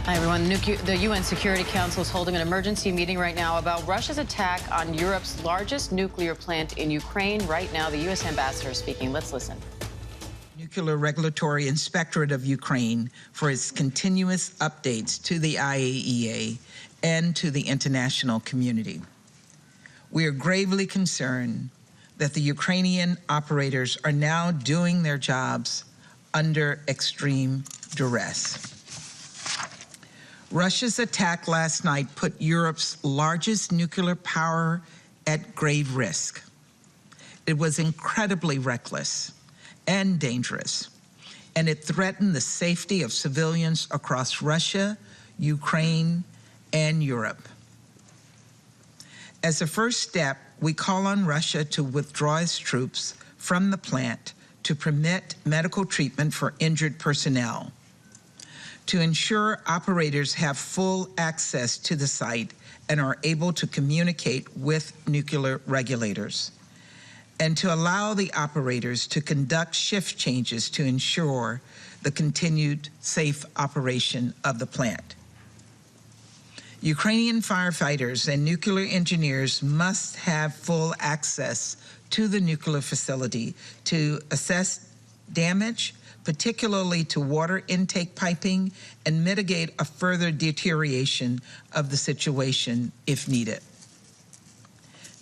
Hi, everyone. The UN Security Council is holding an emergency meeting right now about Russia's attack on Europe's largest nuclear plant in Ukraine. Right now, the U.S. ambassador is speaking. Let's listen. Nuclear Regulatory Inspectorate of Ukraine for its continuous updates to the IAEA and to the international community. We are gravely concerned that the Ukrainian operators are now doing their jobs under extreme duress. Russia's attack last night put Europe's largest nuclear power at grave risk. It was incredibly reckless and dangerous, and it threatened the safety of civilians across Russia, Ukraine, and Europe. As a first step, we call on Russia to withdraw its troops from the plant to permit medical treatment for injured personnel, to ensure operators have full access to the site and are able to communicate with nuclear regulators, and to allow the operators to conduct shift changes to ensure the continued safe operation of the plant. Ukrainian firefighters and nuclear engineers must have full access to the nuclear facility to assess damage, particularly to water intake piping, and mitigate a further deterioration of the situation if needed.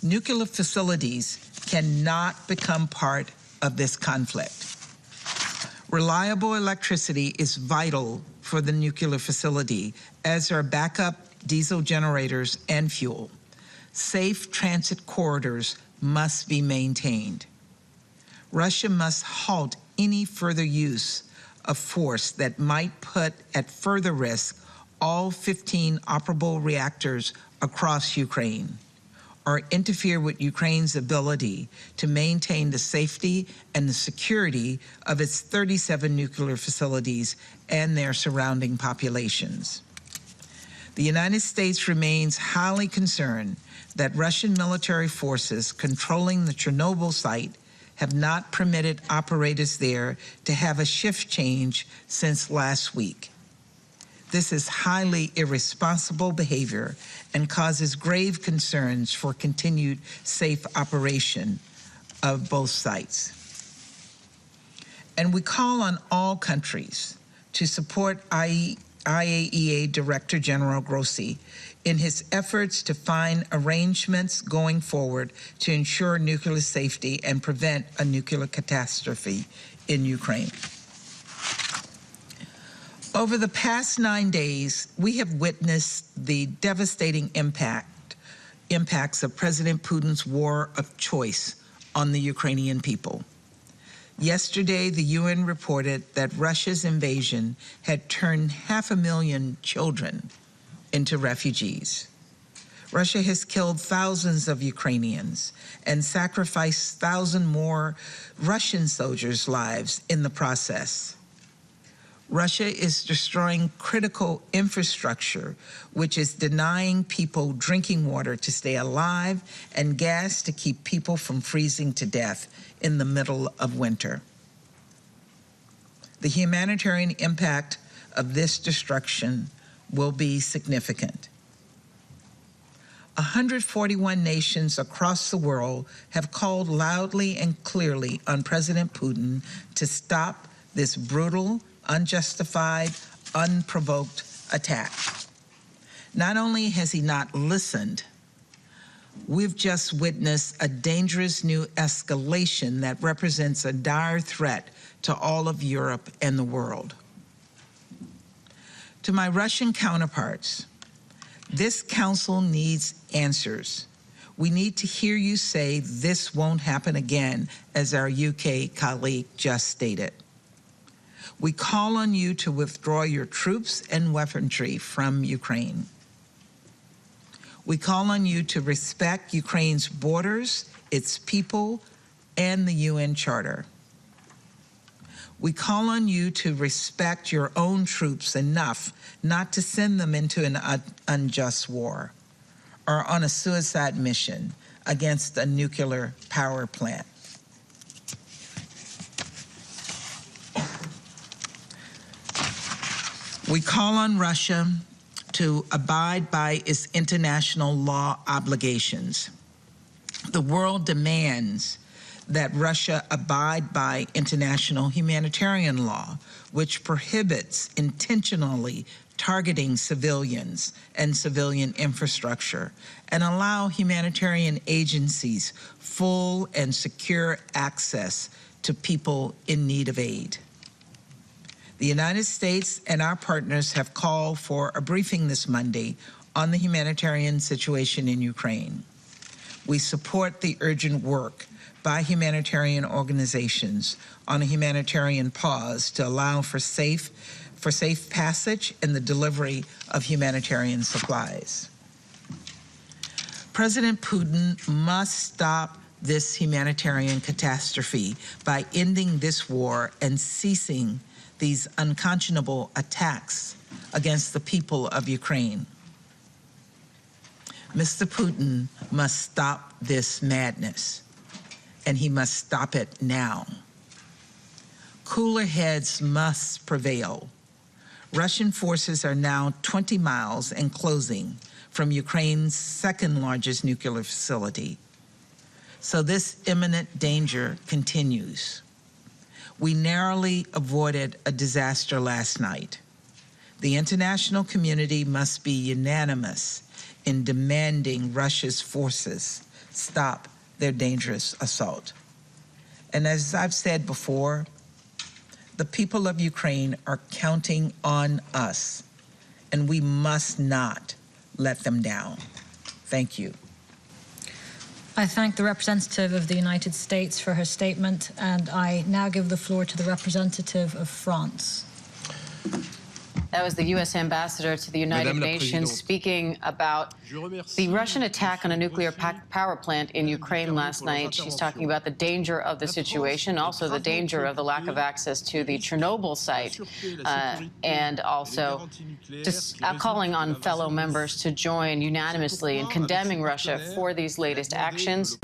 Nuclear facilities cannot become part of this conflict. Reliable electricity is vital for the nuclear facility, as are backup diesel generators and fuel. Safe transit corridors must be maintained. Russia must halt any further use of force that might put at further risk all 15 operable reactors across Ukraine, or interfere with Ukraine's ability to maintain the safety and the security of its 37 nuclear facilities and their surrounding populations. The United States remains highly concerned that Russian military forces controlling the Chernobyl site have not permitted operators there to have a shift change since last week. This is highly irresponsible behavior and causes grave concerns for continued safe operation of both sites. And we call on all countries to support IAEA Director General Grossi in his efforts to find arrangements going forward to ensure nuclear safety and prevent a nuclear catastrophe in Ukraine. Over the past 9 days, we have witnessed the devastating impacts of President Putin's war of choice on the Ukrainian people. Yesterday, the UN reported that Russia's invasion had turned 500,000 children into refugees. Russia has killed thousands of Ukrainians and sacrificed thousands more Russian soldiers' lives in the process. Russia is destroying critical infrastructure, which is denying people drinking water to stay alive and gas to keep people from freezing to death in the middle of winter. The humanitarian impact of this destruction will be significant. 141 nations across the world have called loudly and clearly on President Putin to stop this brutal, unjustified, unprovoked attack. Not only has he not listened, we've just witnessed a dangerous new escalation that represents a dire threat to all of Europe and the world. To my Russian counterparts, this council needs answers. We need to hear you say this won't happen again, as our UK colleague just stated. We call on you to withdraw your troops and weaponry from Ukraine. We call on you to respect Ukraine's borders, its people, and the UN Charter. We call on you to respect your own troops enough not to send them into an unjust war or on a suicide mission against a nuclear power plant. We call on Russia to abide by its international law obligations. The world demands that Russia abide by international humanitarian law, which prohibits intentionally targeting civilians and civilian infrastructure, and allow humanitarian agencies full and secure access to people in need of aid. The United States and our partners have called for a briefing this Monday on the humanitarian situation in Ukraine. We support the urgent work by humanitarian organizations on a humanitarian pause to allow for safe passage and the delivery of humanitarian supplies. President Putin must stop this humanitarian catastrophe by ending this war and ceasing these unconscionable attacks against the people of Ukraine. Mr. Putin must stop this madness, and he must stop it now. Cooler heads must prevail. Russian forces are now 20 miles and closing from Ukraine's second largest nuclear facility. So this imminent danger continues. We narrowly avoided a disaster last night. The international community must be unanimous in demanding Russia's forces stop their dangerous assault. And as I've said before, the people of Ukraine are counting on us, and we must not let them down. Thank you. I thank the representative of the United States for her statement, and I now give the floor to the representative of France. That was the U.S. ambassador to the United Nations speaking about the Russian attack on a nuclear power plant in Ukraine last night. She's talking about the danger of the situation, also the danger of the lack of access to the Chernobyl site, and also just calling on fellow members to join unanimously in condemning Russia for these latest actions.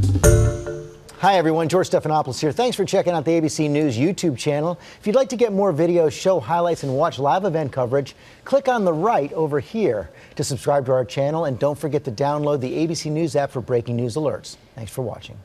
Hi everyone, George Stephanopoulos here. Thanks for checking out the ABC News YouTube channel. If you'd like to get more videos, show highlights, and watch live event coverage, click on the right over here to subscribe to our channel, and don't forget to download the ABC News app for breaking news alerts. Thanks for watching.